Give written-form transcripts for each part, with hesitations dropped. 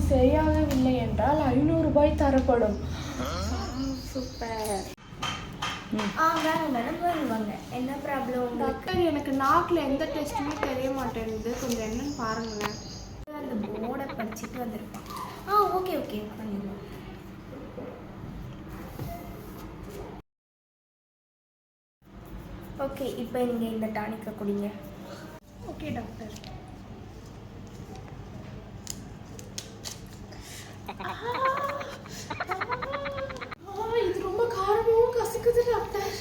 சரியாகவில்லை என்றால் 500 ரூபாய் தரப்படும். சூப்பர். வாங்க மேடம் வாங்க. என்ன ப்ராப்ளம்? டாக்டர், எனக்கு நாக்கில் எந்த டெஸ்ட்டுமே தெரிய மாட்டேங்குது, கொஞ்சம் என்னன்னு பாருங்களேன். அந்த போர்டை படிச்சுட்டு வந்திருப்பான். ஓகே ஓகே பண்ணிடலாம். ஓகே, இப்போ நீங்கள் இந்த டானிக்கை குடிங்க. Okay doctor. இது ரொம்ப காரமும் கசக்குது டாக்டர்.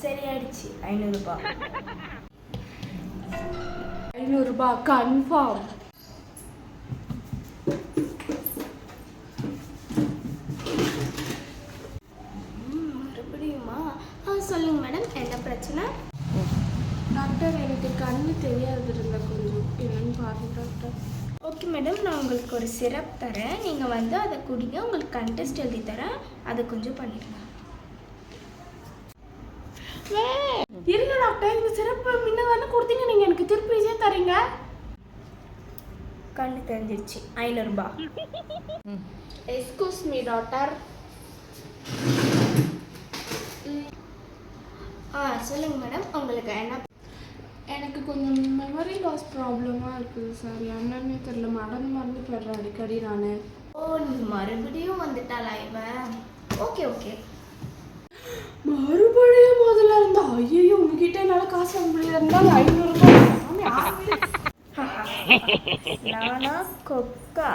சரியாயிடுச்சு. 500 ரூபாய். 500 ரூபாய் கன்ஃபார்ம். மறுபடியுமா? சொல்லுங்க மேடம், என்ன பிரச்சனை? டாக்டர், எனக்கு கண்ணு தெரியாது இருந்த கொஞ்சம் என்னன்னு பாருங்க டாக்டர். ஓகே மேடம், நான் உங்களுக்கு ஒரு சிரப் தரேன். நீங்கள் வந்து அதை குடிங்க. உங்களுக்கு கண்டெஸ்ட் எழுதி தரேன், அதை கொஞ்சம் பண்ணிடுங்க. இருங்க டாக்டர், இந்த சிரப்பு முன்ன தானே கொடுத்தீங்க, நீங்கள் எனக்கு திருப்பி தரீங்க. கண்ணு தெரிஞ்சிருச்சு. 500 ரூபாய். Excuse me doctor. சொல்லுங்கள் மேடம், உங்களுக்கு என்ன? எனக்கு கொஞ்சம் மெமரி லாஸ் ப்ராப்ளமாக இருக்குது சார். என்னன்னே தெரியல, மறந்து போயிடுறேன் அடிக்கடி நான். நீ மறுபடியும் வந்துட்டாளா இவன்? Okay okay. மறுபடியும் முதல்ல இருந்தா? ஐயோ, உங்ககிட்ட என்னால் காசு வாங்க முடியாது இருந்தால் 500 ரூபாய். நானா கொக்கா?